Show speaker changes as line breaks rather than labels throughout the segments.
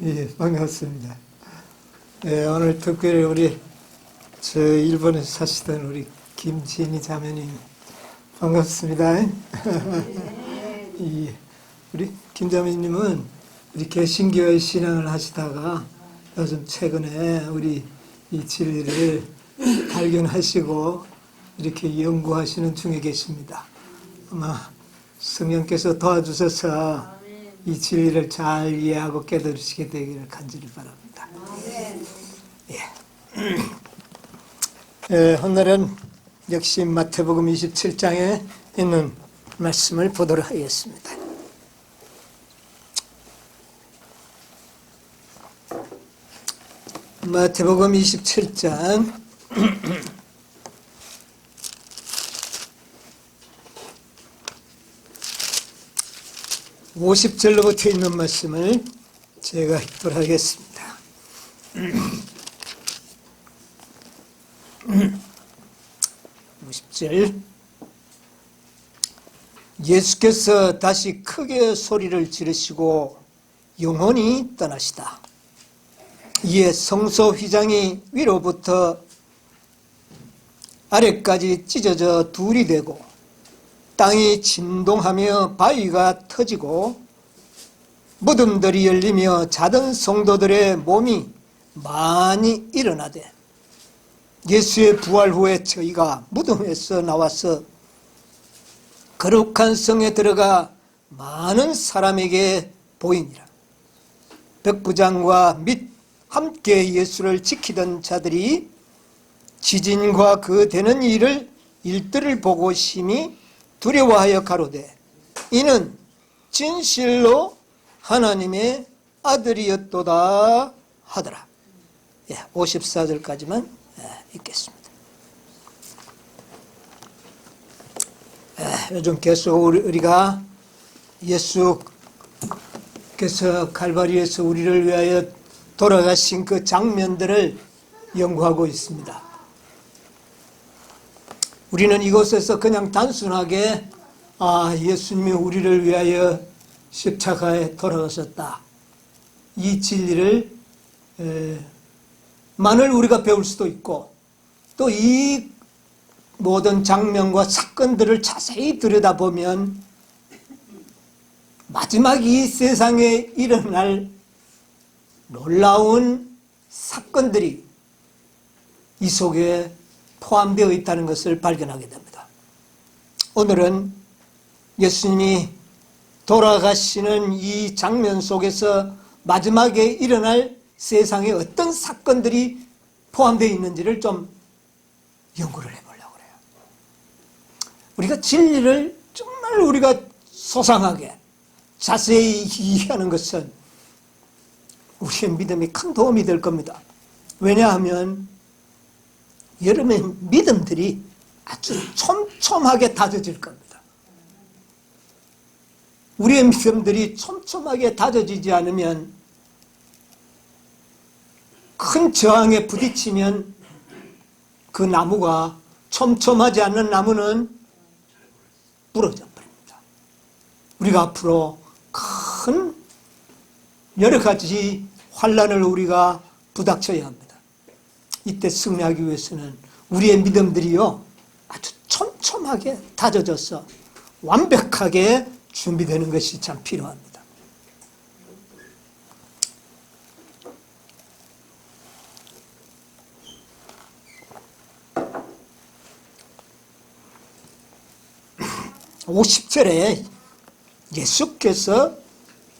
예, 반갑습니다. 예, 오늘 특별히 우리 일본에 사시던 우리 김진희 자매님 반갑습니다. 예, 우리 김 자매님은 우리 개신교의 신앙을 하시다가 요즘 최근에 우리 이 진리를 발견하시고 이렇게 연구하시는 중에 계십니다. 아마 성령께서 도와주셔서 이 진리를 잘 이해하고 깨달으시게 되기를 간절히 바랍니다. 예. 오늘은 역시 마태복음 27장에 있는 말씀을 보도록 하겠습니다. 마태복음 27장 50절로부터 있는 말씀을 제가 읽도록 하겠습니다. 50절. 예수께서 다시 크게 소리를 지르시고 영원히 떠나시다. 이에 성소 휘장이 위로부터 아래까지 찢어져 둘이 되고 땅이 진동하며 바위가 터지고 무덤들이 열리며 자던 성도들의 몸이 많이 일어나되 예수의 부활 후에 저희가 무덤에서 나와서 거룩한 성에 들어가 많은 사람에게 보이니라. 백부장과 및 함께 예수를 지키던 자들이 지진과 그 되는 일들을 보고 심히 두려워하여 가로되 이는 진실로 하나님의 아들이었도다 하더라. 54절까지만 읽겠습니다. 요즘 계속 우리가 예수께서 갈바리에서 우리를 위하여 돌아가신 그 장면들을 연구하고 있습니다. 우리는 이곳에서 그냥 단순하게 예수님이 우리를 위하여 십자가에 돌아가셨다, 이 진리를 만을 우리가 배울 수도 있고, 또 이 모든 장면과 사건들을 자세히 들여다보면 마지막 이 세상에 일어날 놀라운 사건들이 이 속에 포함되어 있다는 것을 발견하게 됩니다. 오늘은 예수님이 돌아가시는 이 장면 속에서 마지막에 일어날 세상에 어떤 사건들이 포함되어 있는지를 좀 연구를 해보려고 해요. 우리가 진리를 정말 우리가 소상하게 자세히 이해하는 것은 우리의 믿음에 큰 도움이 될 겁니다. 왜냐하면 여러분의 믿음들이 아주 촘촘하게 다져질 겁니다. 우리의 믿음들이 촘촘하게 다져지지 않으면, 큰 저항에 부딪히면 그 나무가, 촘촘하지 않는 나무는 부러져 버립니다. 우리가 앞으로 큰 여러 가지 환난을 우리가 부닥쳐야 합니다. 이때 승리하기 위해서는 우리의 믿음들이요 아주 촘촘하게 다져져서 완벽하게 준비되는 것이 참 필요합니다. (50절에) 예수께서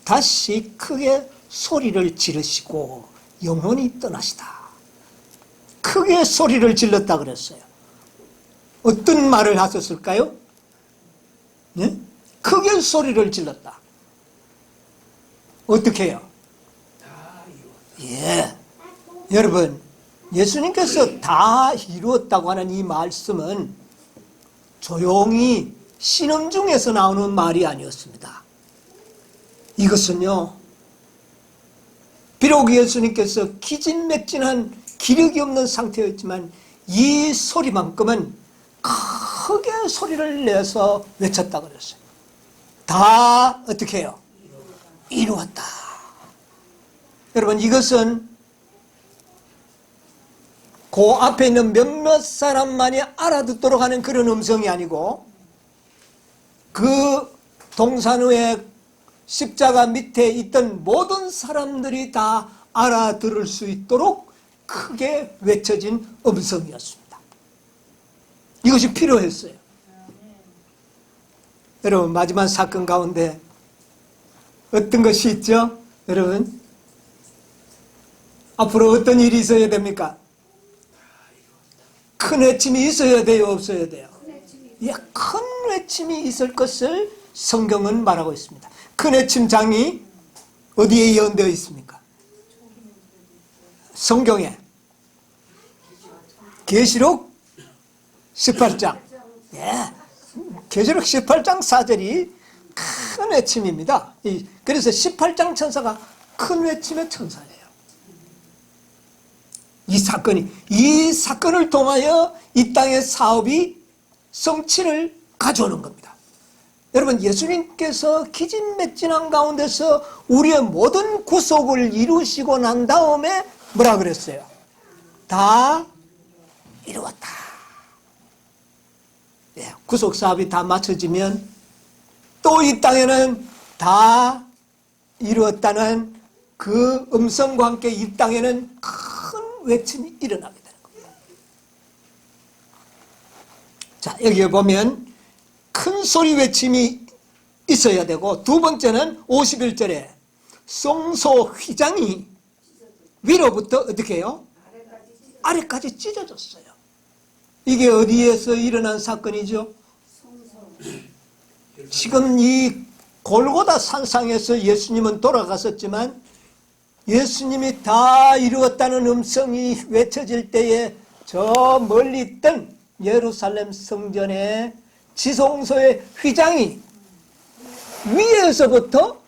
다시 크게 소리를 지르시고 영원히 떠나시다. 크게 소리를 질렀다 그랬어요. 어떤 말을 하셨을까요? 네? 크게 소리를 질렀다. 어떻게 해요? 여러분, 예수님께서 다 이루었다고 하는 이 말씀은 조용히 신음 중에서 나오는 말이 아니었습니다. 이것은요, 비록 예수님께서 기진맥진한 기력이 없는 상태였지만 이 소리만큼은 크게 소리를 내서 외쳤다 그랬어요. 다 어떻게 해요? 이루었다. 여러분, 이것은 그 앞에 있는 몇몇 사람만이 알아듣도록 하는 그런 음성이 아니고, 그 동산우의 십자가 밑에 있던 모든 사람들이 다 알아들을 수 있도록 크게 외쳐진 음성이었습니다. 이것이 필요했어요. 여러분, 마지막 사건 가운데 어떤 것이 있죠? 여러분, 앞으로 어떤 일이 있어야 됩니까? 큰 외침이 있어야 돼요, 없어야 돼요? 예, 큰 외침이 있을 것을 성경은 말하고 있습니다. 큰 외침장이 어디에 예언되어 있습니까? 성경에 계시록 18장. 예, 계시록 18장 4절이 큰 외침입니다. 그래서 18장 천사가 큰 외침의 천사예요. 이 사건을 통하여 이 땅의 사업이 성취를 가져오는 겁니다. 여러분, 예수님께서 기진맥진한 가운데서 우리의 모든 구속을 이루시고 난 다음에 뭐라 그랬어요? 다 이루었다. 예, 구속 사업이 다 마쳐지면 또 이 땅에는 다 이루었다는 그 음성과 함께 이 땅에는 큰 외침이 일어나게 되는 겁니다. 자, 여기에 보면 큰 소리 외침이 있어야 되고, 두 번째는 51절에 송소 휘장이 위로부터 어떻게 해요? 아래까지 찢어졌어요. 이게 어디에서 일어난 사건이죠? 지금 이 골고다 산상에서 예수님은 돌아갔었지만, 예수님이 다 이루었다는 음성이 외쳐질 때에 저 멀리 있던 예루살렘 성전의 지성소의 휘장이 위에서부터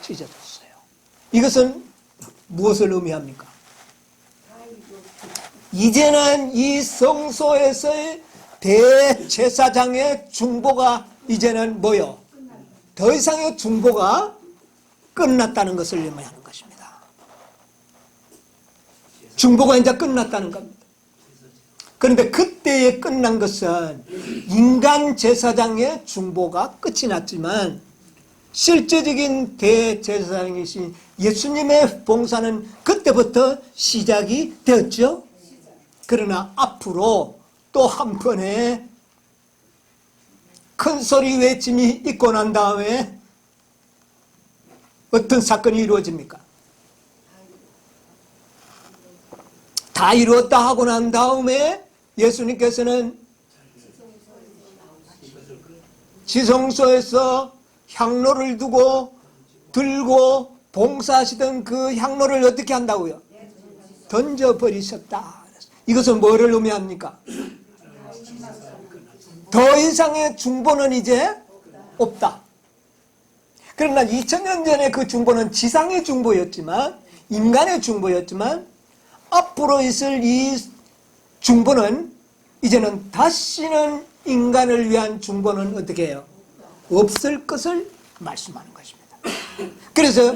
찢어졌어요. 이것은 무엇을 의미합니까? 이제는 이 성소에서의 대제사장의 중보가 이제는 뭐요? 더 이상의 중보가 끝났다는 것을 의미하는 것입니다. 중보가 이제 끝났다는 겁니다. 그런데 그때에 끝난 것은 인간 제사장의 중보가 끝이 났지만, 실제적인 대제사장이신 예수님의 봉사는 그때부터 시작이 되었죠. 그러나 앞으로 또 한 번의 큰 소리 외침이 있고 난 다음에 어떤 사건이 이루어집니까? 다 이루었다 하고 난 다음에 예수님께서는 지성소에서 향로를 들고 봉사하시던 그 향로를 어떻게 한다고요? 던져버리셨다. 이것은 뭐를 의미합니까? 더 이상의 중보는 이제 없다. 그러나 2000년 전에 그 중보는 지상의 중보였지만, 인간의 중보였지만, 앞으로 있을 이 중보는 이제는 다시는 인간을 위한 중보는 어떻게 해요? 없을 것을 말씀하는 것입니다. 그래서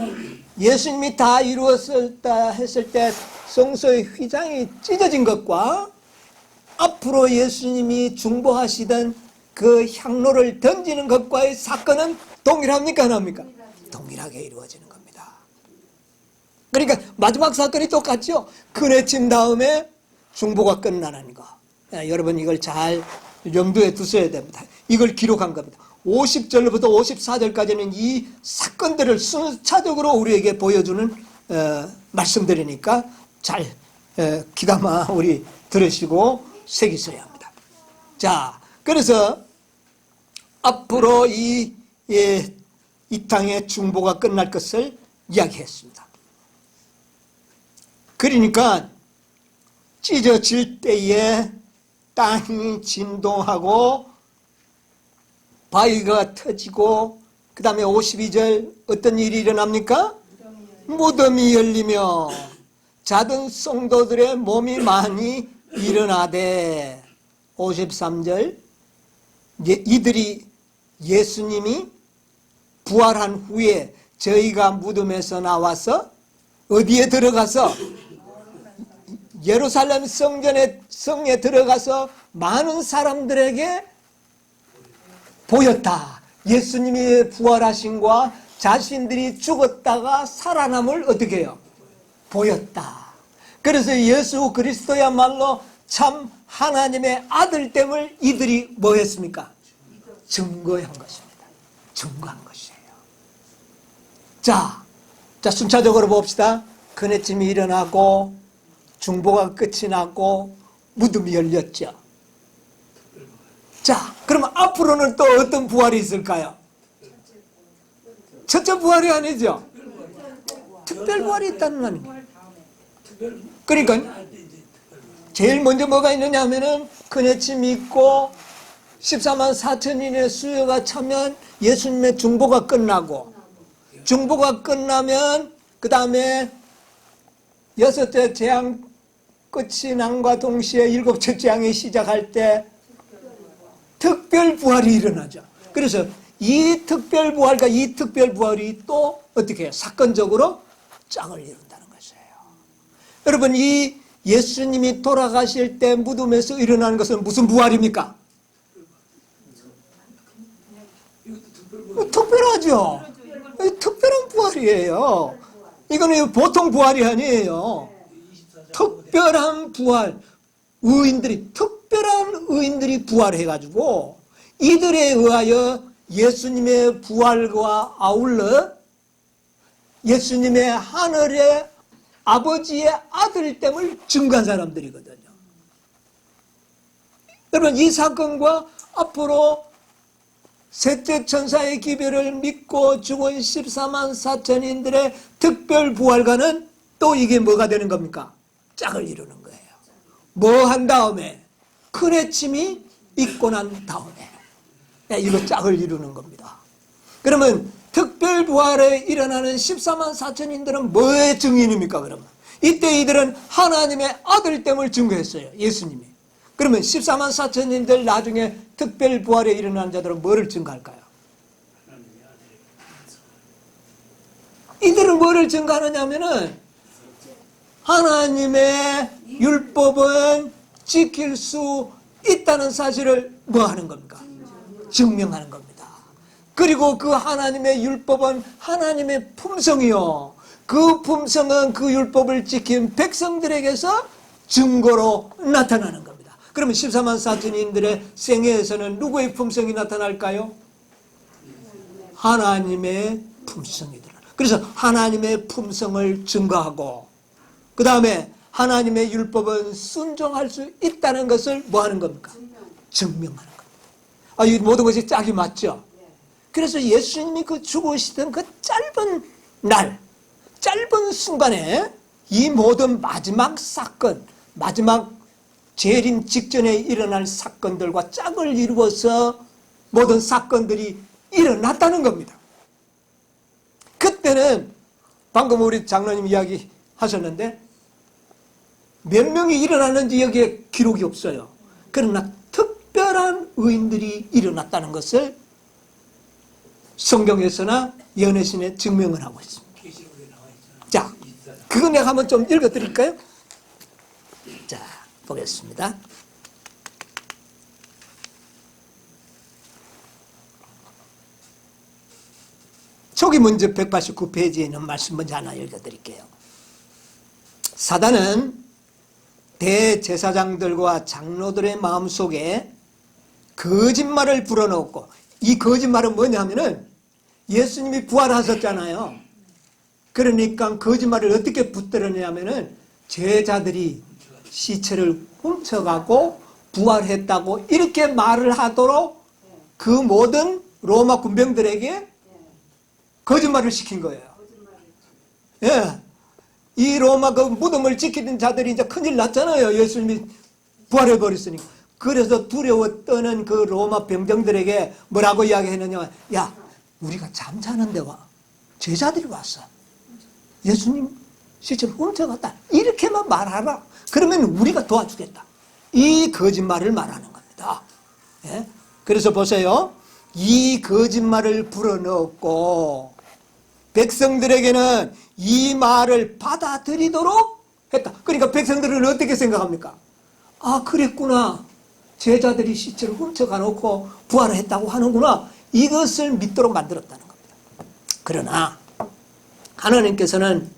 예수님이 다 이루었다 했을 때 성소의 휘장이 찢어진 것과 앞으로 예수님이 중보하시던 그 향로를 던지는 것과의 사건은 동일합니까? 안 합니까? 동일하게 이루어지는 겁니다. 그러니까 마지막 사건이 똑같죠. 큰 외침 다음에 중보가 끝나는 거. 여러분, 이걸 잘 염두에 두셔야 됩니다. 이걸 기록한 겁니다. 50절부터 54절까지는 이 사건들을 순차적으로 우리에게 보여주는 말씀드리니까 잘 귀담아 우리 들으시고 새기셔야 합니다. 자, 그래서 앞으로 이 땅의 중보가 끝날 것을 이야기했습니다. 그러니까 찢어질 때에 땅이 진동하고 바위가 터지고, 그 다음에 52절 어떤 일이 일어납니까? 무덤이 열리며 자던 성도들의 몸이 많이 일어나되, 53절 이들이 예수님이 부활한 후에 저희가 무덤에서 나와서 어디에 들어가서 예루살렘 성에 들어가서 많은 사람들에게 보였다. 예수님이 부활하신과 자신들이 죽었다가 살아남을 어떻게 해요? 보였다. 그래서 예수 그리스도야말로 참 하나님의 아들됨을 이들이 뭐 했습니까? 증거한 것입니다. 증거한 것이에요. 자, 순차적으로 봅시다. 그네침이 일어나고 중보가 끝이 나고 무덤이 열렸죠. 자, 그러면 앞으로는 또 어떤 부활이 있을까요? 첫째 부활이 아니죠. 특별 부활이 있다는 말입니다. 그러니까 제일 먼저 뭐가 있느냐 하면은 그네침이 있고 14만 4천인의 수요가 차면 예수님의 중보가 끝나고, 중보가 끝나면 그 다음에 여섯째 재앙 끝이 남과 동시에 일곱째 재앙이 시작할 때 특별 부활이 일어나죠. 그래서 이 특별 부활과 이 특별 부활이 또 어떻게 해요? 사건적으로 짝을 이룬다는 것이에요. 여러분, 이 예수님이 돌아가실 때 무덤에서 일어나는 것은 무슨 부활입니까? 특별하죠. 특별한 부활이에요. 이거는 보통 부활이 아니에요. 특별한 부활, 특별한 의인들이 부활해가지고 이들에 의하여 예수님의 부활과 아울러 예수님의 하늘의 아버지의 아들됨을 증거한 사람들이거든요. 여러분, 이 사건과 앞으로 셋째 천사의 기별을 믿고 죽은 14만 4천인들의 특별 부활과는 또 이게 뭐가 되는 겁니까? 짝을 이루는 거예요. 뭐 한 다음에? 크레침이 있고 난 다음에 이거 짝을 이루는 겁니다. 그러면 특별 부활에 일어나는 14만 4천인들은 뭐의 증인입니까? 그러면 이때 이들은 하나님의 아들됨을 증거했어요. 예수님이. 그러면 14만 4천인들 나중에 특별 부활에 일어나는 자들은 뭐를 증거할까요? 이들은 뭐를 증거하느냐 하면은 하나님의 율법은 지킬 수 있다는 사실을 뭐 하는 겁니까? 증명하는 겁니다. 그리고 그 하나님의 율법은 하나님의 품성이요. 그 품성은 그 율법을 지킨 백성들에게서 증거로 나타나는 겁니다. 그러면 14만 4천인들의 생애에서는 누구의 품성이 나타날까요? 하나님의 품성이 드러나. 그래서 하나님의 품성을 증거하고 그 다음에 하나님의 율법은 순종할 수 있다는 것을 뭐 하는 겁니까? 증명하는 겁니다. 이 모든 것이 짝이 맞죠? 그래서 예수님이 그 죽으시던 그 짧은 날, 짧은 순간에 이 모든 마지막 사건, 마지막 재림 직전에 일어날 사건들과 짝을 이루어서 모든 사건들이 일어났다는 겁니다. 그때는 방금 우리 장로님 이야기 하셨는데 몇 명이 일어났는지 여기에 기록이 없어요. 그러나 특별한 의인들이 일어났다는 것을 성경에서나 연애신에 증명을 하고 있습니다. 자, 그거 내가 한번 좀 읽어드릴까요? 자, 보겠습니다. 초기 문제 189페이지에 있는 말씀 먼저 하나 읽어드릴게요. 사단은 대제사장들과 장로들의 마음속에 거짓말을 불어넣었고, 이 거짓말은 뭐냐면은 예수님이 부활하셨잖아요. 그러니까 거짓말을 어떻게 붙들었냐면은 제자들이 시체를 훔쳐가고 부활했다고 이렇게 말을 하도록 그 모든 로마 군병들에게 거짓말을 시킨 거예요. 예. 이 로마 그 무덤을 지키던 자들이 이제 큰일 났잖아요. 예수님이 부활해버렸으니까. 그래서 두려워 떠는 그 로마 병정들에게 뭐라고 이야기했느냐. 야, 우리가 잠자는데 제자들이 왔어. 예수님 시체를 훔쳐갔다. 이렇게만 말하라. 그러면 우리가 도와주겠다. 이 거짓말을 말하는 겁니다. 예? 그래서 보세요. 이 거짓말을 불어넣었고 백성들에게는 이 말을 받아들이도록 했다. 그러니까 백성들은 어떻게 생각합니까? 아, 그랬구나. 제자들이 시체를 훔쳐가 놓고 부활을 했다고 하는구나. 이것을 믿도록 만들었다는 겁니다. 그러나 하나님께서는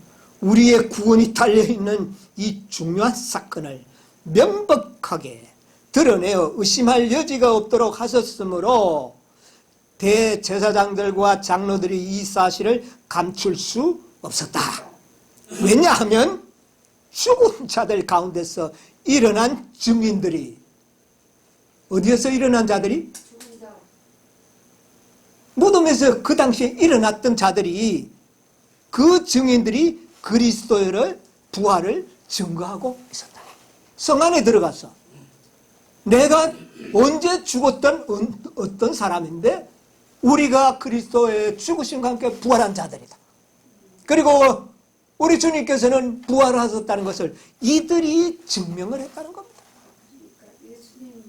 우리의 구원이 달려있는 이 중요한 사건을 명백하게 드러내어 의심할 여지가 없도록 하셨으므로 대제사장들과 장로들이 이 사실을 감출 수 없었다. 왜냐하면 죽은 자들 가운데서 일어난 증인들이, 어디에서 일어난 자들이? 무덤에서 그 당시에 일어났던 자들이, 그 증인들이 그리스도의 부활을 증거하고 있었다. 성 안에 들어가서 내가 언제 죽었던 어떤 사람인데 우리가 그리스도의 죽으심과 함께 부활한 자들이다. 그리고 우리 주님께서는 부활하셨다는 것을 이들이 증명을 했다는 겁니다.
그러니까 예수님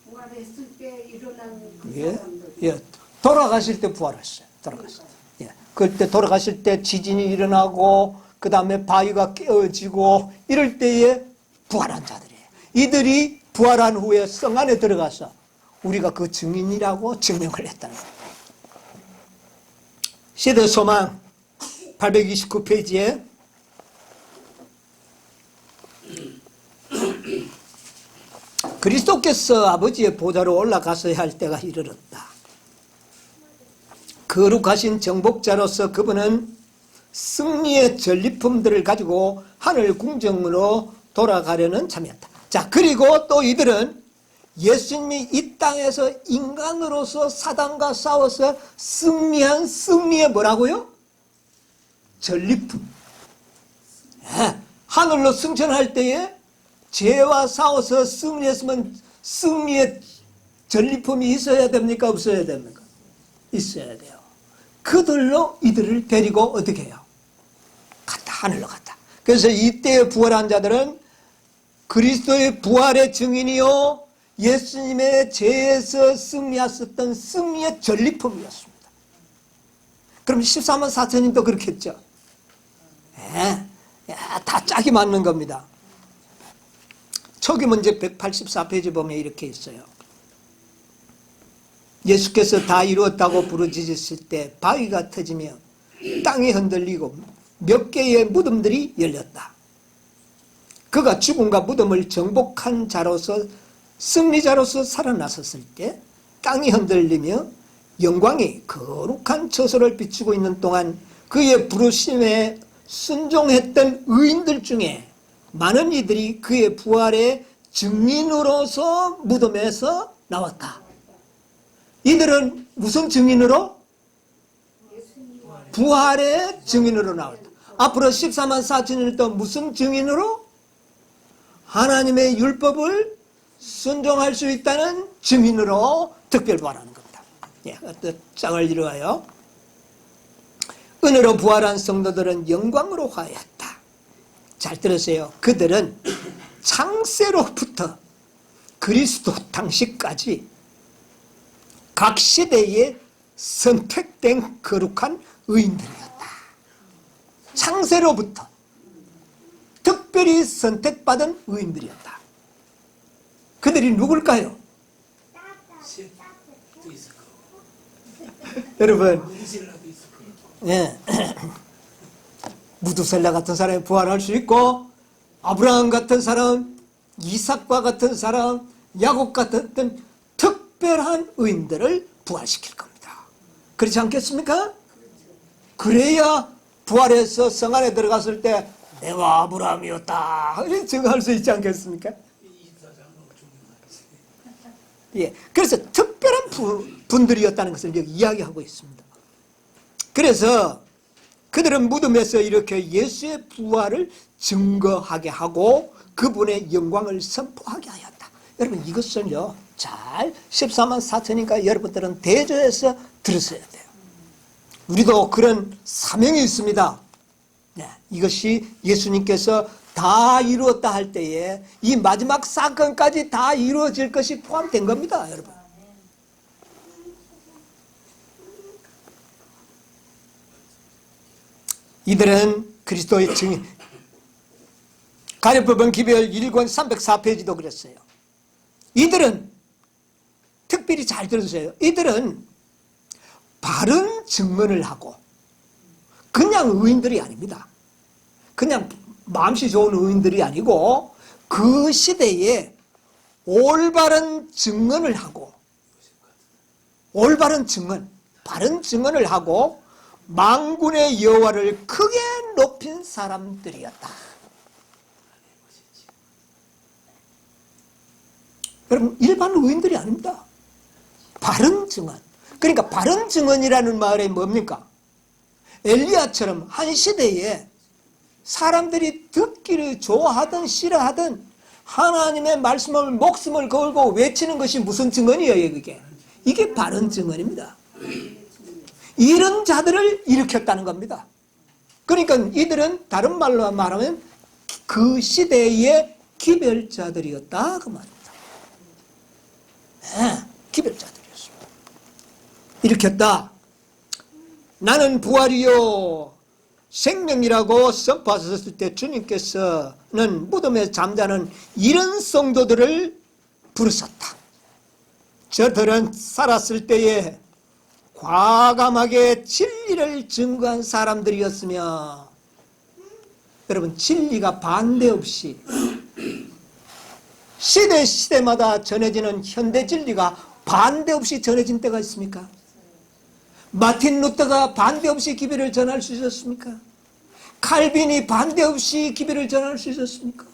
부활했을 때 일어난 그
예,
사람들.
예, 돌아가실 때 부활했어요. 돌아가실 때. 예, 그때 돌아가실 때 지진이 일어나고 그 다음에 바위가 깨어지고 이럴 때에 부활한 자들이에요. 이들이 부활한 후에 성 안에 들어가서 우리가 그 증인이라고 증명을 했다는 겁니다. 시대소망 829페이지에 그리스도께서 아버지의 보좌로 올라가서야 할 때가 이르렀다. 거룩하신 정복자로서 그분은 승리의 전리품들을 가지고 하늘 궁정으로 돌아가려는 참이었다. 자, 그리고 또 이들은 예수님이 이 땅에서 인간으로서 사단과 싸워서 승리한 승리의 뭐라고요? 전리품. 예, 하늘로 승천할 때에 죄와 싸워서 승리했으면 승리의 전리품이 있어야 됩니까? 없어야 됩니까? 있어야 돼요. 그들로 이들을 데리고 어떻게 해요? 갔다. 하늘로 갔다. 그래서 이때 부활한 자들은 그리스도의 부활의 증인이요 예수님의 죄에서 승리하셨던 승리의 전리품이었습니다. 그럼 14만 4천인도 그렇겠죠? 예, 다 짝이 맞는 겁니다. 초기 문제 184페이지 보면 이렇게 있어요. 예수께서 다 이루었다고 부르짖으실 때 바위가 터지며 땅이 흔들리고 몇 개의 무덤들이 열렸다. 그가 죽음과 무덤을 정복한 자로서 승리자로서 살아나섰을 때 땅이 흔들리며 영광이 거룩한 처소를 비추고 있는 동안 그의 부르심에 순종했던 의인들 중에 많은 이들이 그의 부활의 증인으로서 무덤에서 나왔다. 이들은 무슨 증인으로? 부활의 증인으로 나왔다. 앞으로 14만 4천일 또 무슨 증인으로? 하나님의 율법을 순종할 수 있다는 증인으로 특별부활하는 겁니다. 예, 어떤 짝을 이루어요. 은혜로 부활한 성도들은 영광으로 화해했다. 잘 들으세요. 그들은 창세로부터 그리스도 당시까지 각 시대에 선택된 거룩한 의인들이었다. 창세로부터 특별히 선택받은 의인들이었다. 그들이 누굴까요? 여러분, 예. 무두셀라 같은 사람이 부활할 수 있고 아브라함 같은 사람, 이삭과 같은 사람, 야곱 같은 특별한 의인들을 부활시킬 겁니다. 그렇지 않겠습니까? 그래야 부활해서 성 안에 들어갔을 때 내가 아브라함이었다 이렇게 증거할 수 있지 않겠습니까? 예, 그래서 특별한 분들이었다는 것을 여기 이야기하고 있습니다. 그래서 그들은 무덤에서 이렇게 예수의 부활을 증거하게 하고 그분의 영광을 선포하게 하였다. 여러분 이것을요 잘 14만 4천이니까 여러분들은 대조해서 들으셔야 돼요. 우리도 그런 사명이 있습니다. 네, 이것이 예수님께서 다 이루었다 할 때에 이 마지막 사건까지 다 이루어질 것이 포함된 겁니다, 여러분. 이들은 그리스도의 증인. 가려법은 기별 1권 304페이지도 그랬어요. 이들은 특별히 잘 들으세요. 이들은 바른 증언을 하고 그냥 의인들이 아닙니다. 그냥 마음씨 좋은 의인들이 아니고 그 시대에 올바른 증언을 하고 올바른 증언, 바른 증언을 하고 만군의 여호와를 크게 높인 사람들이었다. 여러분, 일반 의인들이 아닙니다. 바른 증언. 그러니까 바른 증언이라는 말이 뭡니까? 엘리야처럼 한 시대에 사람들이 듣기를 좋아하든 싫어하든 하나님의 말씀을 목숨을 걸고 외치는 것이 무슨 증언이에요, 그게? 이게 바른 증언입니다. 이런 자들을 일으켰다는 겁니다. 그러니까 이들은 다른 말로 말하면 그 시대의 기별자들이었다, 그 말입니다. 네, 기별자들이었습니다. 일으켰다. 나는 부활이요 생명이라고 선포하셨을 때 주님께서는 무덤에 잠자는 이런 성도들을 부르셨다. 저들은 살았을 때에 과감하게 진리를 증거한 사람들이었으며, 여러분, 진리가 반대 없이 시대마다 전해지는 현대 진리가 반대 없이 전해진 때가 있습니까? 마틴 루터가 반대 없이 기별을 전할 수 있었습니까? 칼빈이 반대 없이 기별을 전할 수 있었습니까?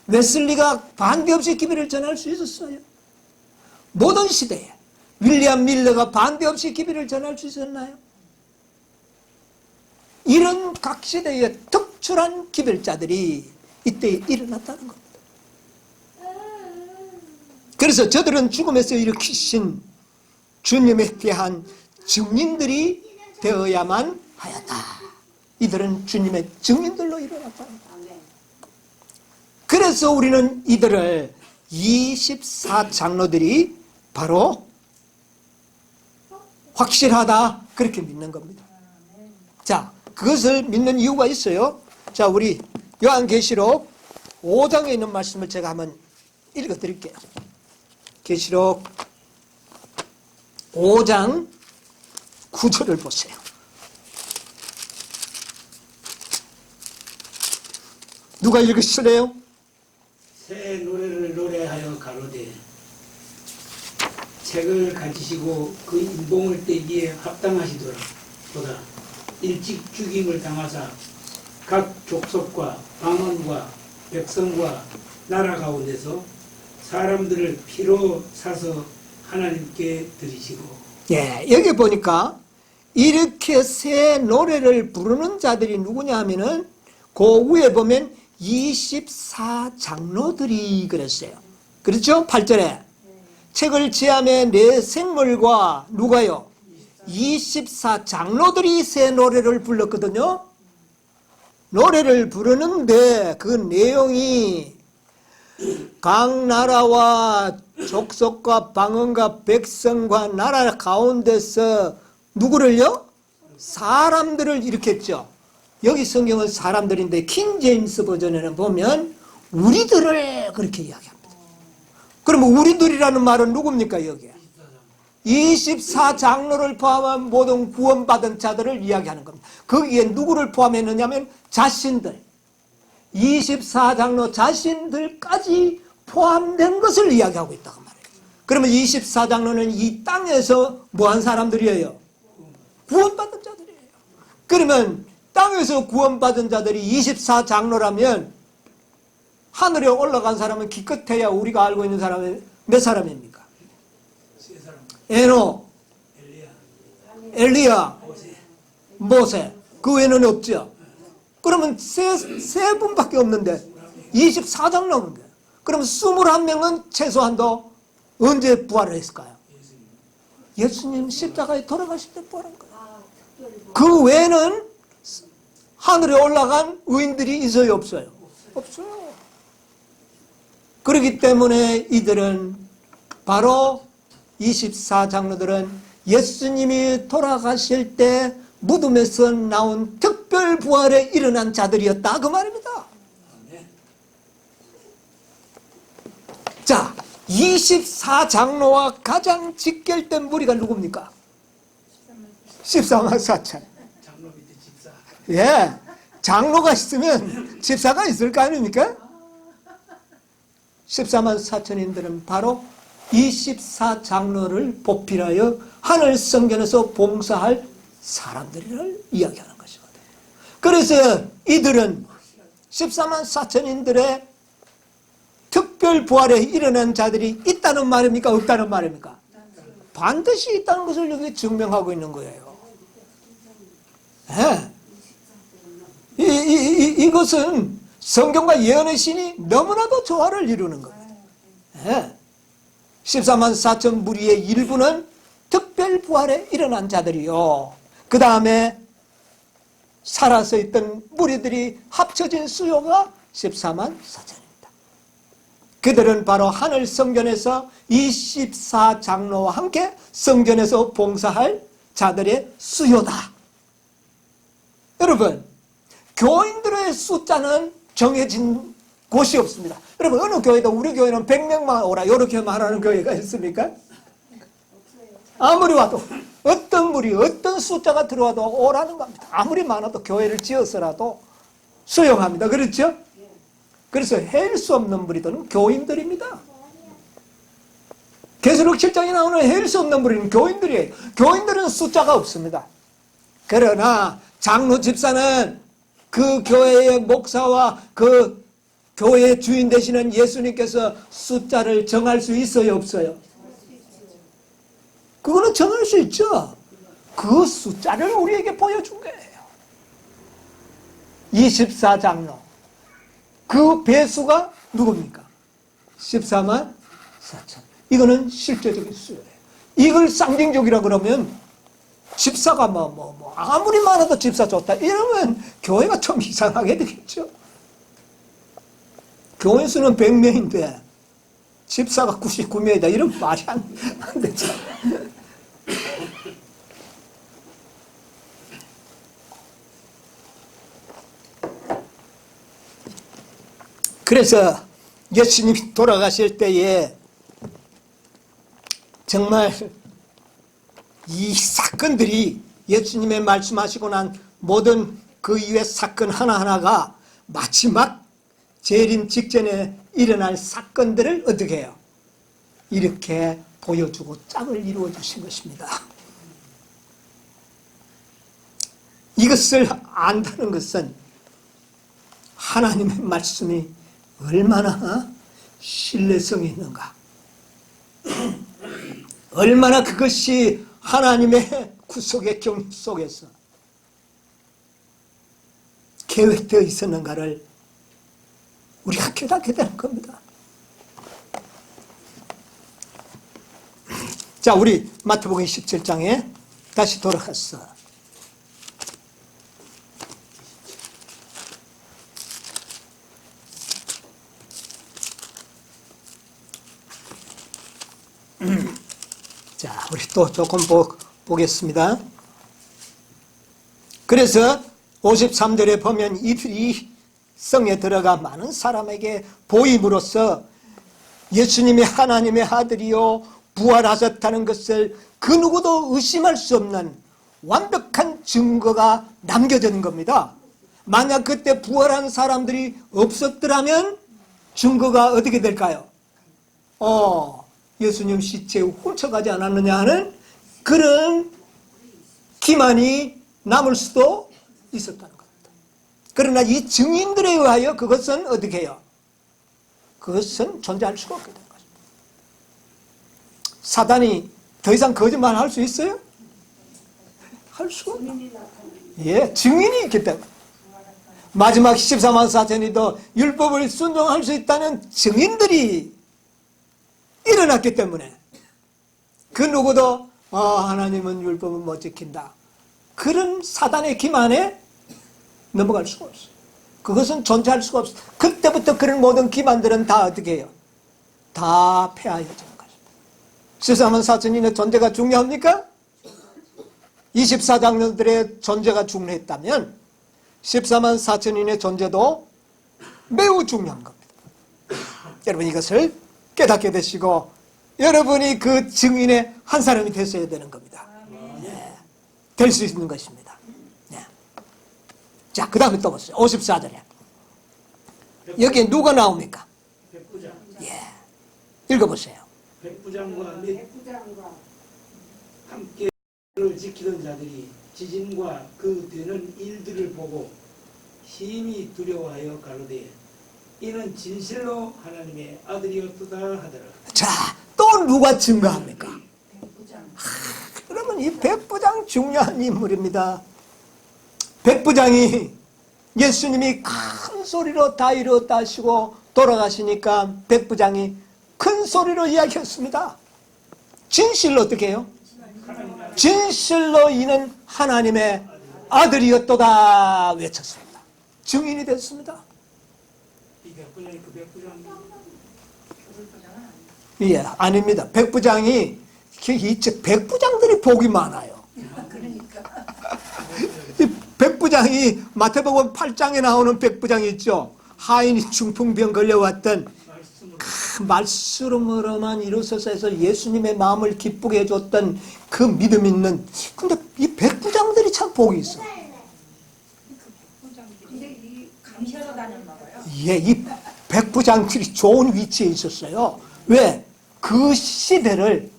웨슬리가 반대 없이 기별을 전할 수 있었어요. 모든 시대에 윌리엄 밀러가 반대 없이 기별을 전할 수 있었나요? 이런 각 시대의 특출한 기별자들이 이때 일어났다는 겁니다. 그래서 저들은 죽음에서 일으키신 주님에 대한 증인들이 되어야만 하였다. 이들은 주님의 증인들로 일어났다는 겁니다. 그래서 우리는 이들을 24장로들이 바로 확실하다, 그렇게 믿는 겁니다. 자, 그것을 믿는 이유가 있어요. 자, 우리 요한계시록 5장에 있는 말씀을 제가 한번 읽어 드릴게요. 계시록 5장 9절을 보세요. 누가 읽으실래요?
새 노래를 노래하여 가로되 책을 가지시고 그 인봉을 떼기에 합당하시도다. 일찍 죽임을 당하사 각 족속과 방언과 백성과 나라 가운데서 사람들을 피로 사서 하나님께 드리시고.
예, 여기 보니까 이렇게 새 노래를 부르는 자들이 누구냐 하면은 그 위에 보면 24장로들이 그랬어요. 그렇죠? 8절에 책을 지함에 내 생물과 누가요? 24장로들이 새 노래를 불렀거든요. 노래를 부르는데 그 내용이 각 나라와 족속과 방언과 백성과 나라 가운데서 누구를요? 사람들을 일으켰죠. 여기 성경은 사람들인데 킹 제임스 버전에는 보면 우리들을 그렇게 이야기합니다. 그러면 우리들이라는 말은 누굽니까? 여기에 24장로를 포함한 모든 구원받은 자들을 이야기하는 겁니다. 거기에 누구를 포함했느냐면 자신들, 24장로 자신들까지 포함된 것을 이야기하고 있다고 말해요. 그러면 24장로는 이 땅에서 뭐한 사람들이에요? 구원받은 자들이에요. 그러면 땅에서 구원받은 자들이 24장로라면 하늘에 올라간 사람은 기껏해야 우리가 알고 있는 사람은 몇 사람입니까?
세 사람.
에노, 엘리야,
모세.
모세. 그 외에는 없죠. 그러면 세 분밖에 없는데 24장 넘은 거예요. 그럼 21명은 최소한도 언제 부활을 했을까요? 예수님 십자가에 돌아가실 때 부활한 거예요. 그 외에는 하늘에 올라간 의인들이 있어요, 없어요? 없어요. 그렇기 때문에 이들은 바로 24장로들은 예수님이 돌아가실 때 무덤에서 나온 특별 부활에 일어난 자들이었다 그 말입니다. 자, 24장로와 가장 직결된 무리가 누굽니까? 14만 4천.
장로 밑에 집사.
예, 장로가 있으면 집사가 있을 거 아닙니까? 14만 4천인들은 바로 24장로를 보필하여 하늘 성전에서 봉사할 사람들을 이야기하는 것이거든요. 그래서 이들은 14만 4천인들의 특별 부활에 일어난 자들이 있다는 말입니까? 없다는 말입니까? 반드시 있다는 것을 여기 증명하고 있는 거예요. 예. 이것은 성경과 예언의 신이 너무나도 조화를 이루는 거예요. 예. 14만 4천 무리의 일부는 특별 부활에 일어난 자들이요. 그 다음에 살아서 있던 무리들이 합쳐진 수요가 14만 4천입니다. 그들은 바로 하늘 성전에서 24장로와 함께 성전에서 봉사할 자들의 수요다. 여러분, 교인들의 숫자는 정해진 곳이 없습니다. 여러분, 어느 교회도 우리 교회는 100명만 오라 이렇게 말하는 교회가 있습니까? 아무리 와도 어떤 무리 어떤 숫자가 들어와도 오라는 겁니다. 아무리 많아도 교회를 지어서라도 수용합니다. 그렇죠? 그래서 헬 수 없는 무리들은 교인들입니다. 계시록 7장에 나오는 헬 수 없는 무리는 교인들이에요. 교인들은 숫자가 없습니다. 그러나 장로 집사는 그 교회의 목사와 그 교회의 주인 되시는 예수님께서 숫자를 정할 수 있어요, 없어요? 그거는 정할 수 있죠. 그 숫자를 우리에게 보여준 거예요. 24장로. 그 배수가 누굽니까? 14만 4천. 이거는 실제적인 수요예요. 이걸 상징적이라 그러면 집사가 아무리 많아도 집사 좋다 이러면 교회가 좀 이상하게 되겠죠. 교인 수는 100명인데 집사가 99명이다 이러면 말이 안 되죠. 그래서 예수님이 돌아가실 때에 정말 이 사건들이 예수님의 말씀하시고 난 모든 그 이후의 사건 하나하나가 마지막 재림 직전에 일어날 사건들을 어떻게 해요? 이렇게 보여주고 짝을 이루어 주신 것입니다. 이것을 안다는 것은 하나님의 말씀이 얼마나 신뢰성이 있는가, 얼마나 그것이 하나님의 구속의 경륜 속에서 계획되어 있었는가를 우리가 깨닫게 되는 겁니다. 자, 우리 마태복음 17장에 다시 돌아갔어. 자, 우리 또 조금 보겠습니다. 그래서 53절에 보면 이 성에 들어가 많은 사람에게 보임으로써 예수님이 하나님의 아들이요 부활하셨다는 것을 그 누구도 의심할 수 없는 완벽한 증거가 남겨진 겁니다. 만약 그때 부활한 사람들이 없었더라면 증거가 어떻게 될까요? 예수님 시체 훔쳐가지 않았느냐 하는 그런 기만이 남을 수도 있었다는 겁니다. 그러나 이 증인들에 의하여 그것은 어떻게 해요? 그것은 존재할 수가 없게 되는 것입니다. 사단이 더 이상 거짓말 할 수 있어요? 할 수가 없다. 예, 증인이 있기 때문에. 마지막 14만 4천이도 율법을 순종할 수 있다는 증인들이 일어났기 때문에 그 누구도 하나님은 율법을 못 지킨다 그런 사단의 기만에 넘어갈 수가 없어요. 그것은 존재할 수가 없어요. 그때부터 그런 모든 기만들은 다 어떻게 해요? 다 폐하여지는 것입니다. 14만 4천인의 존재가 중요합니까? 24장로들의 존재가 중요했다면 14만 4천인의 존재도 매우 중요한 겁니다. 여러분 이것을 깨닫게 되시고 여러분이 그 증인의 한 사람이 되셔야 되는 겁니다. 네. 될 수 있는 것입니다. 네. 자, 그 다음에 또 보세요. 54절에 여기에 누가 나옵니까?
백부장.
예. 읽어보세요.
백부장과 및
백부장과
함께를 지키던 자들이 지진과 그 되는 일들을 보고 심히 두려워하여 가로되 이는 진실로 하나님의 아들이었도다 하더라.
자, 또 누가 증거합니까?
백부장.
그러면 이 백부장 중요한 인물입니다. 백부장이 예수님이 큰 소리로 다 이루었다 하시고 돌아가시니까 백부장이 큰 소리로 이야기했습니다. 진실로 어떻게 해요? 진실로 이는 하나님의 아들이었도다 외쳤습니다. 증인이 됐습니다.
이 백부장이 그 백부장
예, 아닙니다. 백부장이 백부장들이 복이 많아요. 이 백부장이 마태복음 8장에 나오는 백부장이 있죠. 하인이 중풍병 걸려왔던 그 말씀으로만 일어서서 해서 예수님의 마음을 기쁘게 해줬던 그 믿음 있는, 근데 이 백부장들이 참 복이 있어.
근데 이
감시하러 다녔나 봐요.
예, 이 백부장들이 좋은 위치에 있었어요. 왜? 그 시대를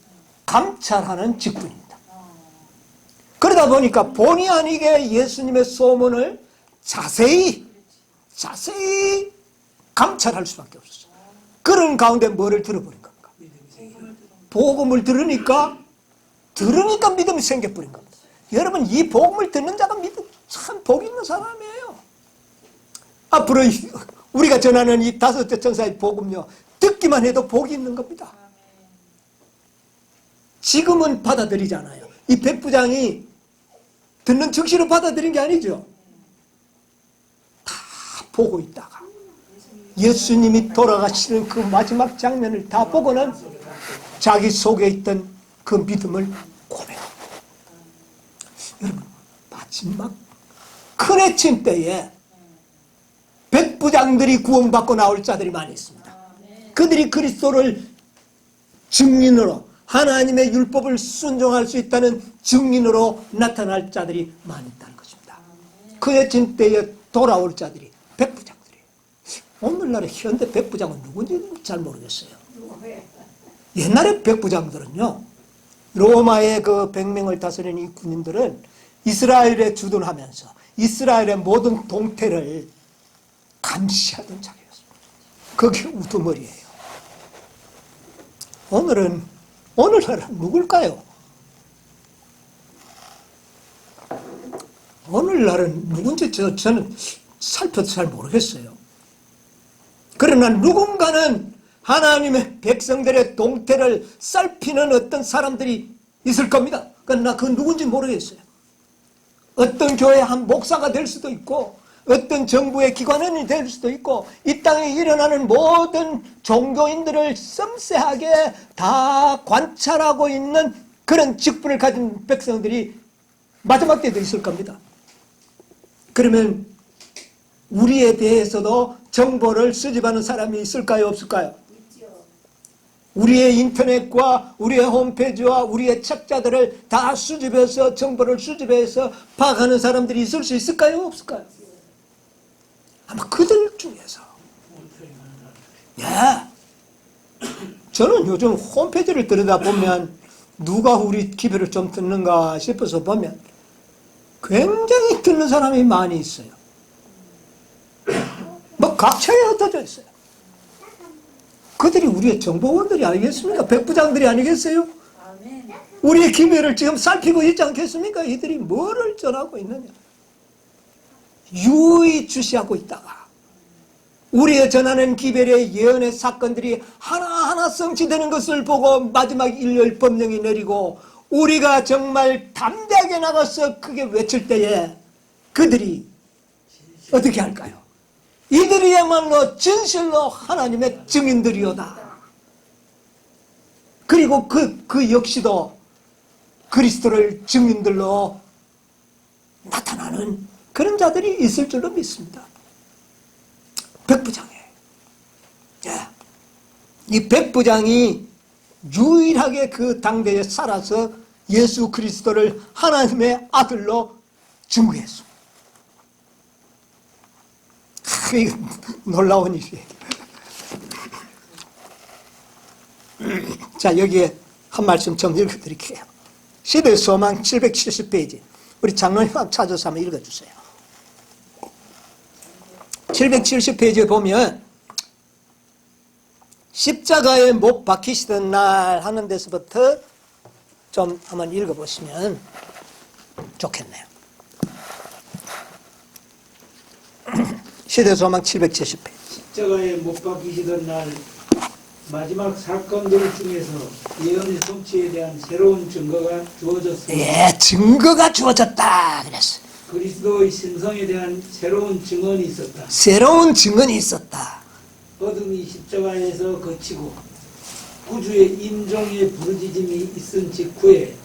감찰하는 직분입니다. 그러다 보니까 본의 아니게 예수님의 소문을 자세히 감찰할 수밖에 없었어요. 그런 가운데 뭐를 들어버린 겁니까? 복음을 들으니까 믿음이 생겨버린 겁니다. 여러분, 이 복음을 듣는 자가 믿음 참 복 있는 사람이에요. 앞으로 우리가 전하는 이 다섯째 천사의 복음요, 듣기만 해도 복이 있는 겁니다. 지금은 받아들이잖아요. 이 백부장이 듣는 즉시로 받아들인 게 아니죠. 다 보고 있다가 예수님이 돌아가시는 그 마지막 장면을 다 보고는 자기 속에 있던 그 믿음을 고백합니다. 여러분, 마지막 큰 해침 때에 백부장들이 구원받고 나올 자들이 많이 있습니다. 그들이 그리스도를 증인으로, 하나님의 율법을 순종할 수 있다는 증인으로 나타날 자들이 많이 있다는 것입니다. 그 해침 때에 돌아올 자들이 백부장들이에요. 오늘날의 현대 백부장은 누군지 잘 모르겠어요. 옛날에 백부장들은요, 로마의 그 100명을 다스리는 이 군인들은 이스라엘에 주둔하면서 이스라엘의 모든 동태를 감시하던 자리였습니다. 그게 우두머리예요. 오늘날은 누굴까요? 오늘날은 누군지 저는 살펴도 잘 모르겠어요. 그러나 누군가는 하나님의 백성들의 동태를 살피는 어떤 사람들이 있을 겁니다. 그러나 그 누군지 모르겠어요. 어떤 교회 한 목사가 될 수도 있고 어떤 정부의 기관원이 될 수도 있고 이 땅에 일어나는 모든 종교인들을 섬세하게 다 관찰하고 있는 그런 직분을 가진 백성들이 마지막 때도 있을 겁니다. 그러면 우리에 대해서도 정보를 수집하는 사람이 있을까요? 없을까요? 우리의 인터넷과 우리의 홈페이지와 우리의 책자들을 다 수집해서 정보를 수집해서 파악하는 사람들이 있을 수 있을까요? 없을까요? 아마 그들 중에서. 예. 저는 요즘 홈페이지를 들여다보면 누가 우리 기별을 좀 듣는가 싶어서 보면 굉장히 듣는 사람이 많이 있어요. 뭐 각처에 흩어져 있어요. 그들이 우리의 정보원들이 아니겠습니까? 백부장들이 아니겠어요? 우리의 기별을 지금 살피고 있지 않겠습니까? 이들이 뭐를 전하고 있느냐? 유의 주시하고 있다가 우리의 전하는 기별의 예언의 사건들이 하나하나 성취되는 것을 보고 마지막 일열 법령이 내리고 우리가 정말 담대하게 나가서 크게 외칠 때에 그들이 어떻게 할까요? 이들이야말로 진실로 하나님의 증인들이오다. 그리고 그 역시도 그리스도를 증인들로 나타나는 그런 자들이 있을 줄로 믿습니다. 백부장이에요. 예. 이 백부장이 유일하게 그 당대에 살아서 예수 그리스도를 하나님의 아들로 증거했습니다. 이거 놀라운 일이에요. 자, 여기에 한 말씀 좀 읽어드릴게요. 시대의 소망 770페이지. 우리 장로님 한번 찾아서 한번 읽어주세요. 770페이지에 보면 십자가에 못 박히시던 날 하는 데서부터 좀 한번 읽어보시면 좋겠네요. 시대소망 770페이지.
십자가에 못 박히시던 날 마지막 사건들 중에서 예언의 성취에 대한 새로운 증거가 주어졌습니다.
예, 증거가 주어졌다 그랬어요.
그리스도의 신성에 대한 새로운 증언이 있었다.
새로운 증언이 있었다.
어둠이 십자가에서 거치고 구주의 임종의 부르짖음이 있은 직후에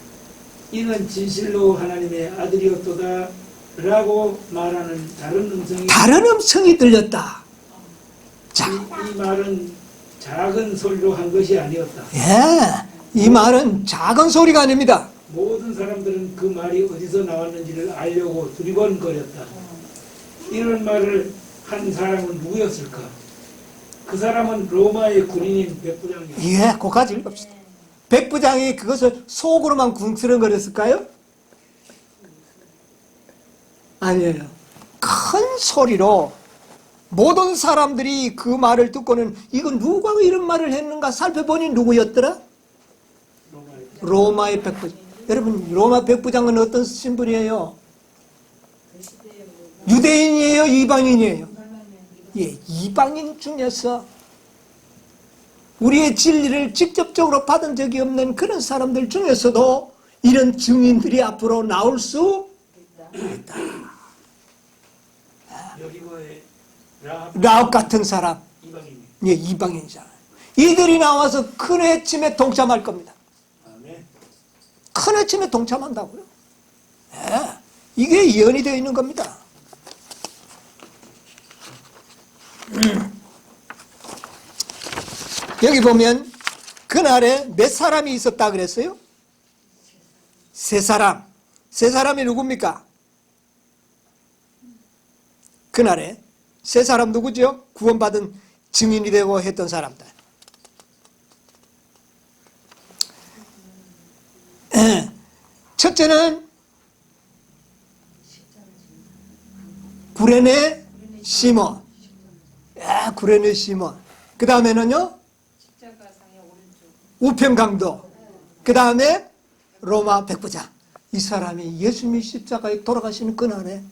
이는 진실로 하나님의 아들이었도다 라고 말하는 다른 음성이
들렸다. 자,
이 말은 작은 소리로 한 것이 아니었다.
예, 이 말은 작은 소리가 아닙니다.
모든 사람들은 그 말이 어디서 나왔는지를 알려고 두리번거렸다. 이런 말을 한 사람은 누구였을까? 그 사람은 로마의 군인인 백부장이었다.
예, 그까지 읽읍시다. 백부장이 그것을 속으로만 궁스렁거렸을까요? 아니에요. 큰 소리로 모든 사람들이 그 말을 듣고는 이건 누가 이런 말을 했는가 살펴보니 누구였더라? 로마의 백부장. 여러분, 로마 백부장은 어떤 신분이에요? 유대인이에요? 이방인이에요? 예, 이방인 중에서 우리의 진리를 직접적으로 받은 적이 없는 그런 사람들 중에서도 이런 증인들이 앞으로 나올 수 있다.
여리고의
라합 같은 사람,
이방인.
예, 이방인이잖아요. 이들이 나와서 큰 회침에 동참할 겁니다.
아멘.
큰 회침에 동참한다고요. 예, 이게 예언이 되어 있는 겁니다. 여기 보면 그날에 몇 사람이 있었다 그랬어요? 세 사람. 세 사람이 누굽니까? 그날에 세 사람 누구죠? 구원받은 증인이 되고 했던 사람들. 첫째는 구레네 시몬. 구레네 시몬. 그 다음에는요? 우편강도. 그 다음에 로마 백부장. 이 사람이 예수님이 십자가에 돌아가시는 그날에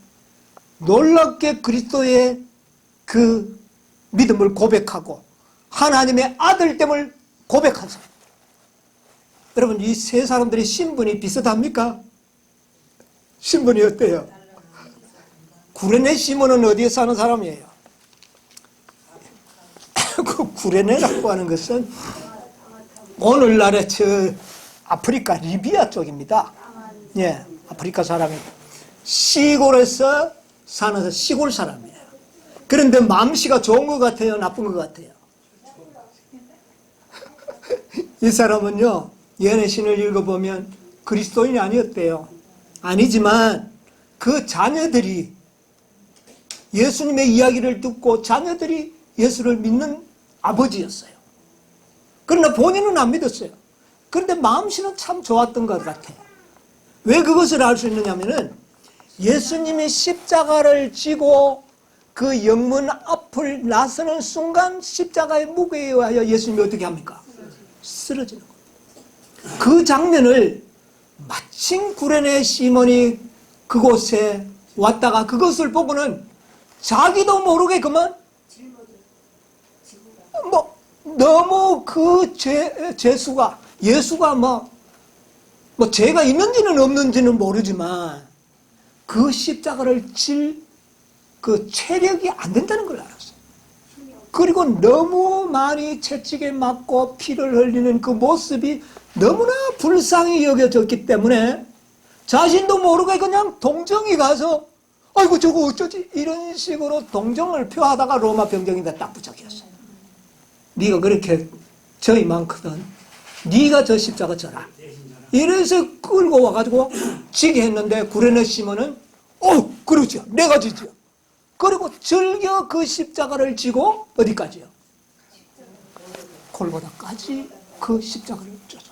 놀랍게 그리스도의 그 믿음을 고백하고 하나님의 아들됨을 고백한 사람. 여러분, 이 세 사람들의 신분이 비슷합니까? 신분이 어때요? 구레네 시몬은 어디에 사는 사람이에요? 그 구레네라고 하는 것은 오늘날의 저 아프리카 리비아 쪽입니다. 예, 아프리카 사람이 시골에서 사는 시골 사람이에요. 그런데 마음씨가 좋은 것 같아요? 나쁜 것 같아요? 이 사람은요, 예언의 신을 읽어보면 그리스도인이 아니었대요. 아니지만 그 자녀들이 예수님의 이야기를 듣고 자녀들이 예수를 믿는 아버지였어요. 그러나 본인은 안 믿었어요. 그런데 마음씨는 참 좋았던 것 같아요. 왜 그것을 알 수 있느냐면은 예수님이 십자가를 지고 그 영문 앞을 나서는 순간 십자가의 무게에 의하여 예수님이 어떻게 합니까? 쓰러지는 거예요. 그 장면을 마침 구레네 시몬이 그곳에 왔다가 그것을 보고는 자기도 모르게 그만 너무 그 죄수가 예수가 뭐 죄가 있는지는 없는지는 모르지만 그 십자가를 질 그 체력이 안 된다는 걸 알았어요. 그리고 너무 많이 채찍에 맞고 피를 흘리는 그 모습이 너무나 불쌍히 여겨졌기 때문에 자신도 모르게 그냥 동정이 가서 아이고 저거 어쩌지 이런 식으로 동정을 표하다가 로마 병정에다 딱 붙잡혔어요. 네가 그렇게 저이 많거든. 네가 저 십자가 져라. 이래서 끌고 와가지고 지게 했는데 구레네 시몬은 그러죠. 내가 지죠. 그리고 즐겨 그 십자가를 지고 어디까지요? 골고다까지 그 십자가를 져줬어.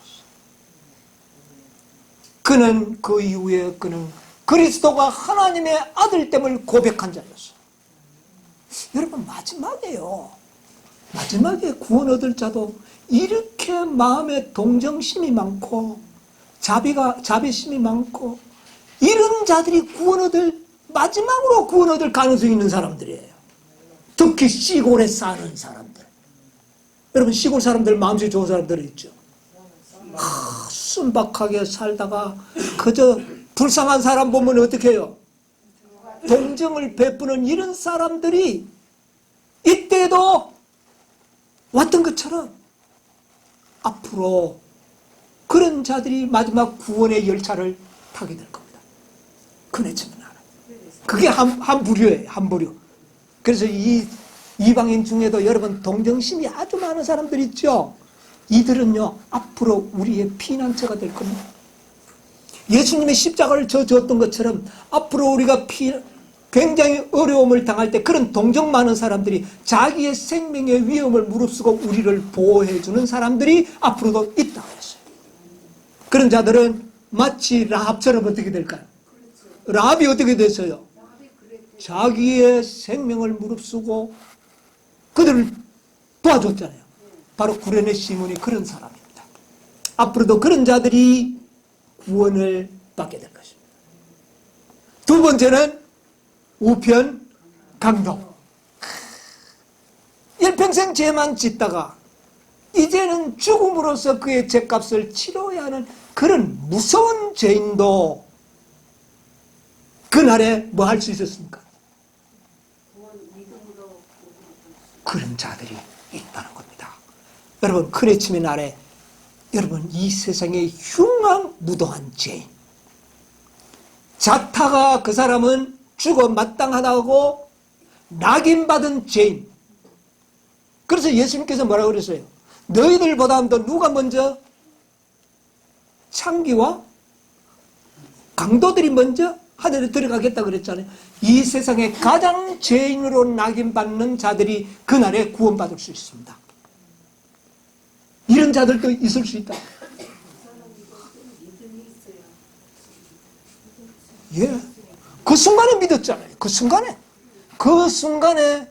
그는 그 이후에 그는 그리스도가 하나님의 아들됨을 고백한 자였어. 여러분 마지막에요. 마지막에 구원 얻을 자도 이렇게 마음에 동정심이 많고 자비심이 많고 이런 자들이 마지막으로 구원 얻을 가능성이 있는 사람들이에요. 특히 시골에 사는 사람들. 여러분 시골 사람들 마음씨 좋은 사람들 있죠. 순박하게 살다가 그저 불쌍한 사람 보면 어떻게 해요? 동정을 베푸는 이런 사람들이 이때도 왔던 것처럼 앞으로 그런 자들이 마지막 구원의 열차를 타게 될 겁니다. 그네치면 알아요. 그게 한 부류예요. 한 부류. 그래서 이 이방인 중에도 여러분 동정심이 아주 많은 사람들 있죠. 이들은요 앞으로 우리의 피난처가 될 겁니다. 예수님의 십자가를 져주었던 것처럼 앞으로 우리가 굉장히 어려움을 당할 때 그런 동정 많은 사람들이 자기의 생명의 위험을 무릅쓰고 우리를 보호해주는 사람들이 앞으로도 있다고 했어요. 그런 자들은 마치 라합처럼 어떻게 될까요? 라합이 어떻게 됐어요? 자기의 생명을 무릅쓰고 그들을 도와줬잖아요. 바로 구레네 시몬이 그런 사람입니다. 앞으로도 그런 자들이 구원을 받게 될 것입니다. 두 번째는 우편 강도. 일평생 죄만 짓다가 이제는 죽음으로써 그의 죄값을 치러야 하는 그런 무서운 죄인도 그날에 뭐 할 수 있었습니까? 그런 자들이 있다는 겁니다. 여러분 크레침의 날에 여러분 이 세상에 흉한 무도한 죄인, 자타가 그 사람은 죽어 마땅하다고 낙인받은 죄인. 그래서 예수님께서 뭐라고 그랬어요? 너희들보다 누가 먼저 창기와 강도들이 먼저 하늘에 들어가겠다 그랬잖아요. 이 세상에 가장 죄인으로 낙인받는 자들이 그날에 구원받을 수 있습니다. 이런 자들도 있을 수 있다. 예. 그 순간에 믿었잖아요. 그 순간에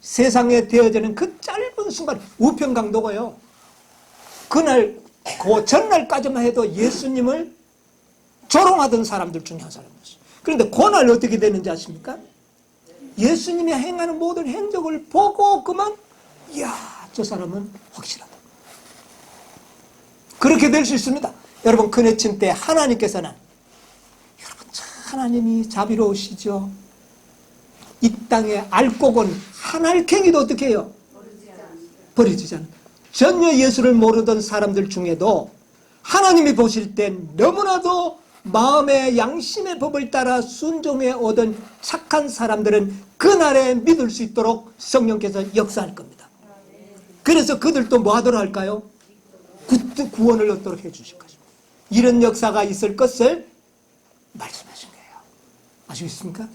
세상에 되어지는 그 짧은 순간 우편강도가요. 그날 그 전날까지만 해도 예수님을 조롱하던 사람들 중에 한 사람이었어요. 그런데 그날 어떻게 되는지 아십니까? 예수님이 행하는 모든 행적을 보고 그만 이야 저 사람은 확실하다. 그렇게 될 수 있습니다. 여러분 그네침 때 하나님께서는 여러분 하나님이 자비로우시죠. 이 땅에 알곡은 한 알갱이도 어떻게 해요? 버려지지 않아요. 전혀 예수를 모르던 사람들 중에도 하나님이 보실 땐 너무나도 마음의 양심의 법을 따라 순종해 오던 착한 사람들은 그날에 믿을 수 있도록 성령께서 역사할 겁니다. 그래서 그들도 뭐 하도록 할까요? 구원을 얻도록 해주실 것입니다. 이런 역사가 있을 것을 말씀하신 거예요. 아시겠습니까?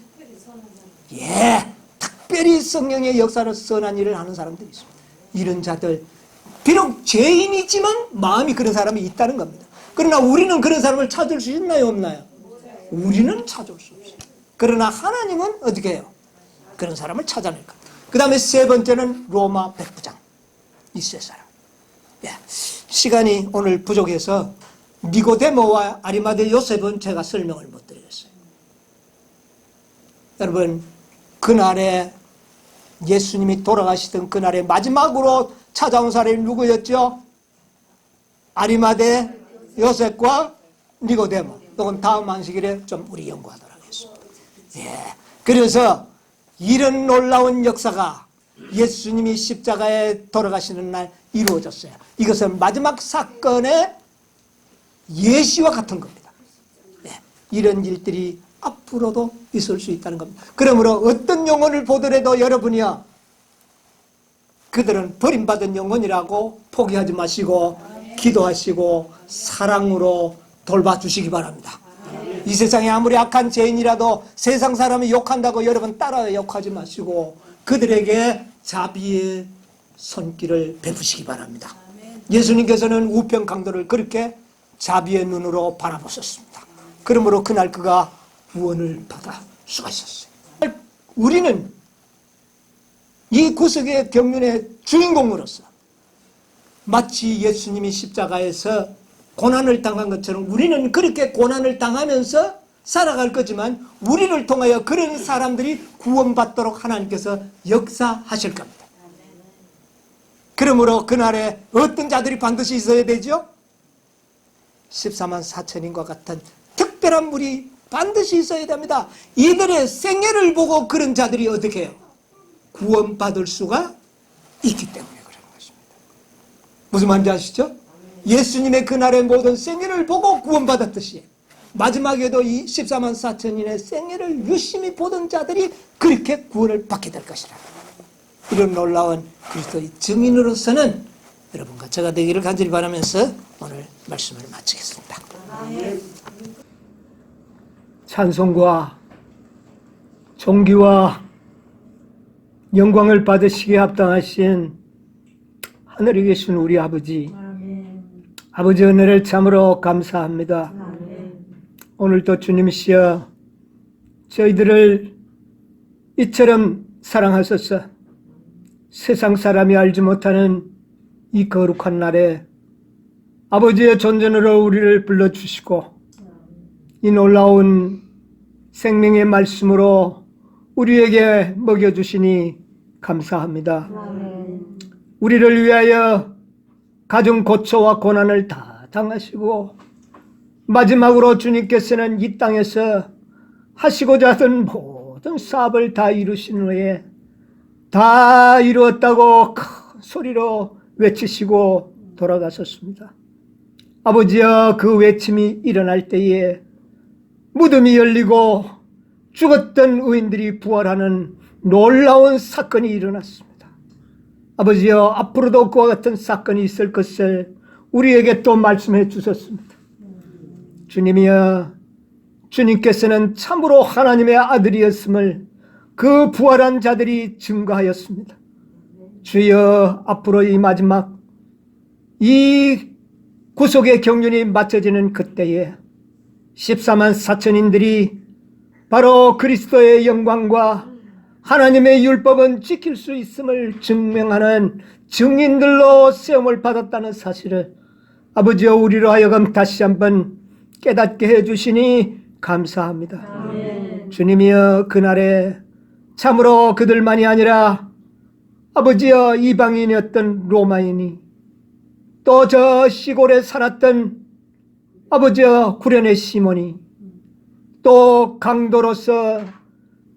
예, 특별히 성령의 역사로 선한 일을 하는 사람들이 있습니다. 이런 자들 비록 죄인이지만 마음이 그런 사람이 있다는 겁니다. 그러나 우리는 그런 사람을 찾을 수 있나요 없나요? 우리는 찾을 수 없어요. 그러나 하나님은 어떻게 해요? 그런 사람을 찾아낼 겁니다. 그 다음에 세 번째는 로마 백부장 이세 사람. 예, 시간이 오늘 부족해서 니고데모와 아리마대 요셉은 제가 설명을 못 드리겠어요. 여러분 그날에 예수님이 돌아가시던 그날에 마지막으로 찾아온 사람이 누구였죠? 아리마대 요셉과 니고데모. 이건 다음 안식일에 좀 우리 연구하도록 하겠습니다. 예. 그래서 이런 놀라운 역사가 예수님이 십자가에 돌아가시는 날 이루어졌어요. 이것은 마지막 사건의 예시와 같은 겁니다. 예. 이런 일들이 앞으로도 있을 수 있다는 겁니다. 그러므로 어떤 영혼을 보더라도 여러분이요, 그들은 버림받은 영혼이라고 포기하지 마시고 기도하시고 사랑으로 돌봐주시기 바랍니다. 이 세상에 아무리 악한 죄인이라도 세상 사람이 욕한다고 여러분 따라 욕하지 마시고 그들에게 자비의 손길을 베푸시기 바랍니다. 예수님께서는 우편 강도를 그렇게 자비의 눈으로 바라보셨습니다. 그러므로 그날 그가 구원을 받아 수가 있었어요. 우리는 이 구속의 경륜의 주인공으로서 마치 예수님이 십자가에서 고난을 당한 것처럼 우리는 그렇게 고난을 당하면서 살아갈 거지만 우리를 통하여 그런 사람들이 구원받도록 하나님께서 역사하실 겁니다. 그러므로 그날에 어떤 자들이 반드시 있어야 되죠? 14만 4천인과 같은 특별한 물이 반드시 있어야 됩니다. 이들의 생애를 보고 그런 자들이 어떻게 해요? 구원받을 수가 있기 때문에 그런 것입니다. 무슨 말인지 아시죠? 예수님의 그날의 모든 생애를 보고 구원받았듯이 마지막에도 이 14만 4천인의 생애를 유심히 보던 자들이 그렇게 구원을 받게 될 것이라. 이런 놀라운 그리스도의 증인으로서는 여러분과 제가 되기를 간절히 바라면서 오늘 말씀을 마치겠습니다. 찬송과 존귀와 영광을 받으시기에 합당하신 하늘에 계신 우리 아버지, 아버지 은혜를 참으로 감사합니다. 오늘도 주님이시여 저희들을 이처럼 사랑하셔서 세상 사람이 알지 못하는 이 거룩한 날에 아버지의 존전으로 우리를 불러주시고 이 놀라운 생명의 말씀으로 우리에게 먹여주시니 감사합니다. 우리를 위하여 가정 고초와 고난을 다 당하시고 마지막으로 주님께서는 이 땅에서 하시고자 하던 모든 사업을 다 이루신 후에 다 이루었다고 큰 소리로 외치시고 돌아가셨습니다. 아버지여, 그 외침이 일어날 때에 무덤이 열리고 죽었던 의인들이 부활하는 놀라운 사건이 일어났습니다. 아버지여, 앞으로도 그와 같은 사건이 있을 것을 우리에게 또 말씀해 주셨습니다. 주님이여, 주님께서는 참으로 하나님의 아들이었음을 그 부활한 자들이 증거하였습니다. 주여, 앞으로 이 마지막 이 구속의 경륜이 마쳐지는 그때에 14만 4천인들이 바로 그리스도의 영광과 하나님의 율법은 지킬 수 있음을 증명하는 증인들로 세움을 받았다는 사실을 아버지여, 우리로 하여금 다시 한번 깨닫게 해주시니 감사합니다. 아멘. 주님이여, 그날에 참으로 그들만이 아니라 아버지여, 이방인이었던 로마인이 또 저 시골에 살았던 아버지여 구련의 시몬이 또 강도로서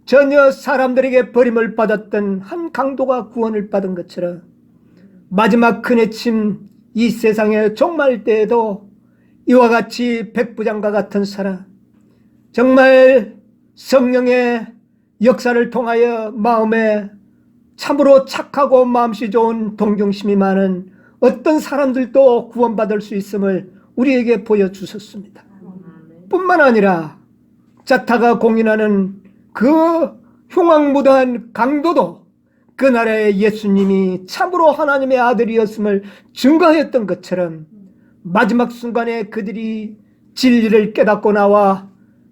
전혀 사람들에게 버림을 받았던 한 강도가 구원을 받은 것처럼 마지막 그네침 이 세상의 종말 때에도 이와 같이 백부장과 같은 사람, 정말 성령의 역사를 통하여 마음에 참으로 착하고 마음씨 좋은 동정심이 많은 어떤 사람들도 구원받을 수 있음을 우리에게 보여주셨습니다. 뿐만 아니라 자타가 공인하는 그 흉악무도한 강도도 그날에 예수님이 참으로 하나님의 아들이었음을 증거하였던 것처럼 마지막 순간에 그들이 진리를 깨닫고 나와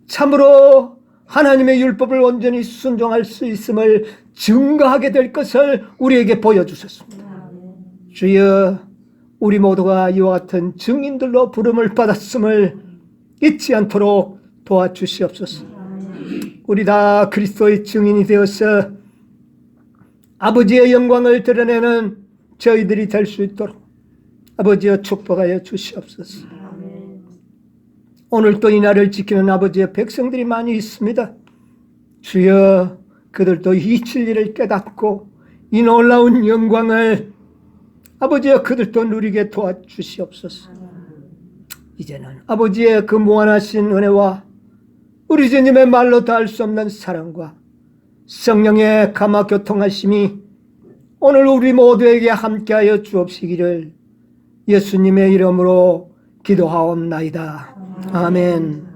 참으로 하나님의 율법을 온전히 순종할 수 있음을 증거하게 될 것을 우리에게 보여주셨습니다. 주여, 우리 모두가 이와 같은 증인들로 부름을 받았음을 잊지 않도록 도와주시옵소서. 우리 다 그리스도의 증인이 되어서 아버지의 영광을 드러내는 저희들이 될 수 있도록 아버지여 축복하여 주시옵소서. 오늘 또 이 날을 지키는 아버지의 백성들이 많이 있습니다. 주여, 그들도 이 진리를 깨닫고 이 놀라운 영광을 아버지여 그들도 누리게 도와주시옵소서. 이제는 아버지의 그 무한하신 은혜와 우리 주님의 말로 다 할 수 없는 사랑과 성령의 감화 교통하심이 오늘 우리 모두에게 함께하여 주옵시기를 예수님의 이름으로 기도하옵나이다. 아멘.